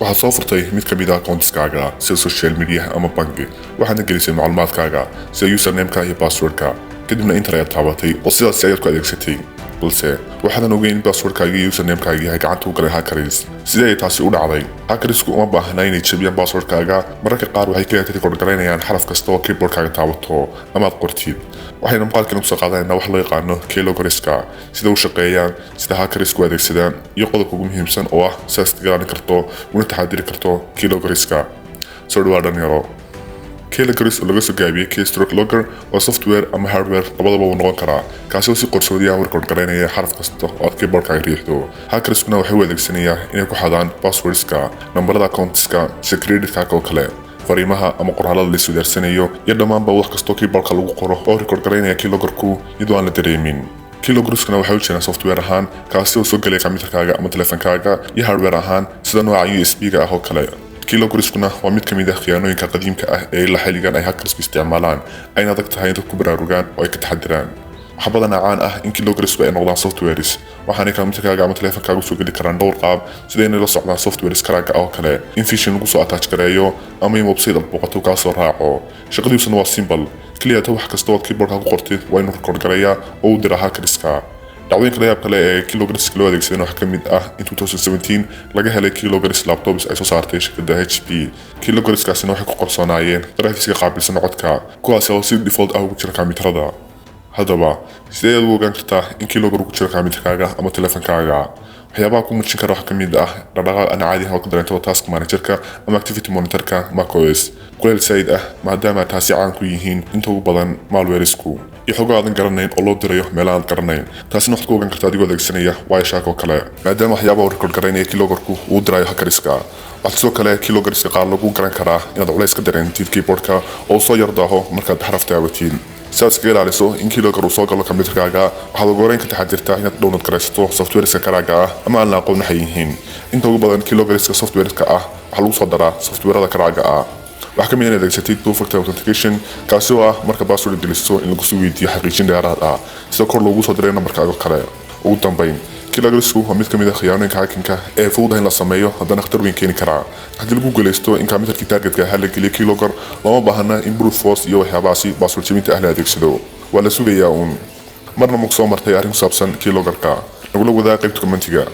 waxaad soo furtay mid ka mid ah accountskaaga sida social media ama bangi waxaadna gelisay macluumaadkaaga sida username-ka iyo passwordka kadibna inta ayaad taabatay oo sidaas ayaad ku adeegsatay balse waxaadan ogeyn in passwordkaaga iyo username-kaaga yahay gacanta u galay hackers sidee ay taasi u dhacday hackersku uma baahna inay jabiyaan passwordkaaga mararka qaar waxay ka garenayan xarafkasta oo keyboardkaga tabato ama aad qortid waxaynu muqalkenan kusoo qaadanaynaa wax loo yaqano Keyloggers-ka sida u shaqeeyaan sida hackersku adeegsadan iyo qodobka ugu muhimsan oo ah sidaas ilalinkarta una taxadiri karto Keyloggers-ka soo dhawaada dhalinyaro Keyloggers laga soo gaabiyay Keyloggers waa software ama hardware labadaba uu noqon karaa kaasoo si qarsoodi ah u garenayan xarafkasta oo aad keyboardkaga riixdo hackerskuna waxay u adeegsanayaan inay ku xadaan passwordska nambarada accountska sida credit card oo kale fariimaha ama qoraalada la isweydarsanayo iyo dhammaanba wax kastoo keyboardka lagu qoro oo garenayan Keyloggers-ku iyadoo aan la dareemin Keyloggers-kuna waxay u jiraan software ahaan kaasi oo soo galaya kombiyuutarkaaga ama taleefankaaga iyo hardware ahaan sida nooca USB-ga ah oo kale Keyloggers-kuna waa mid ka mid ah khiyaanooyinka qadiimka ah ee la xilligan ay hackersku isticmaalaan ayna adag tahay in dadku baraarugaan oo ay ka taxadiraan waxa badan caan ah in Keyloggers-ku ay noqdaan softwares waxaanay kombiyuutarkaaga ama taleefankaaga soo geli karaan dhowr qaab sida inay la socdaan softwares karaga oo kale in phishing lagu soo attach gareeyo ama in website aad booqato ka soo raaco shaqadiisuna waa simple kaliyata wax kasta oo keyboardka ku qortid waa inuu record gareeyaa oo u dira hackerska dacwooyinka layaab kale ee Keyloggers loo adeegsaday waxa ka mid ah in 2017 laga helay Keyloggers laptops ay soo saartay shirkadda HP Keyloggers-kaasina waxay ku qorsoonaayeen graphics-ka qaabilsan codka kuwaas oo si default ah ugu jira kombiyuutarada haddaba sidee aad u ogaan kartaa in Keyloggers ku jira kombiyuutarkaaga ama taleefankaaga waxyaabaha ku muujin kara waxa ka mid ah dhaqdhaqaaq aan caadi ah oo ka dareento task manager-ka ama activity monitor-ka macOS kuleel said ah maadaama taasi caan ku yihiin inta ugu badan malwaresku iyo xogo aadan garanayn oo loo dirayo meelaha aan garanayn taasina waxaad ku ogaan kartaa adigoo adeegsanaya Waa oo kale maadaama waxyaabaha uu record gareynaya Keyloggers-ku uu dirayo hackerska waxaa sidoo kale Keyloggers qaar lagu garan karaa inaad culays ka dareentid keyboardka oo soo yardaaho markaad xaraf taabatiin sidaas kaga ilaaliso in Keyloggers uu soo galo kombiyuutarkaaga waxaad ugu horeyn ka taxadirtaa inaad download garaysato softwareska karaga ah ama aan la aqoon waxay yihiin inta ugu badan Keyloggers softwareska ah waxaa lagu soo daraa softwarada karaga ah waxaa ka mid ah adeegsatid two-factor authentication kaasi oo ah marka password geliso in lagu soo weydiiyo xaqiijin dheeraad ah sida kor loogu soo diray nambarkaaga kale ugu dambeyn Keyloggers-ku waa mid ka mid ah khiyaanooyinka hacking-ka ee fudud in la sameeyo haddana khatar weyn keeni kara haddii lagu guuleysto in kombiyuutarkii targetka ah la geliyo Keyloggers lama baahna in brute force iyo waxyaabahaasi password jebinta ah la adeegsado waa la sugayaa marna ma soo martay arrin ku saabsan Keyloggers-ka nagula wadaag qaybta commentiga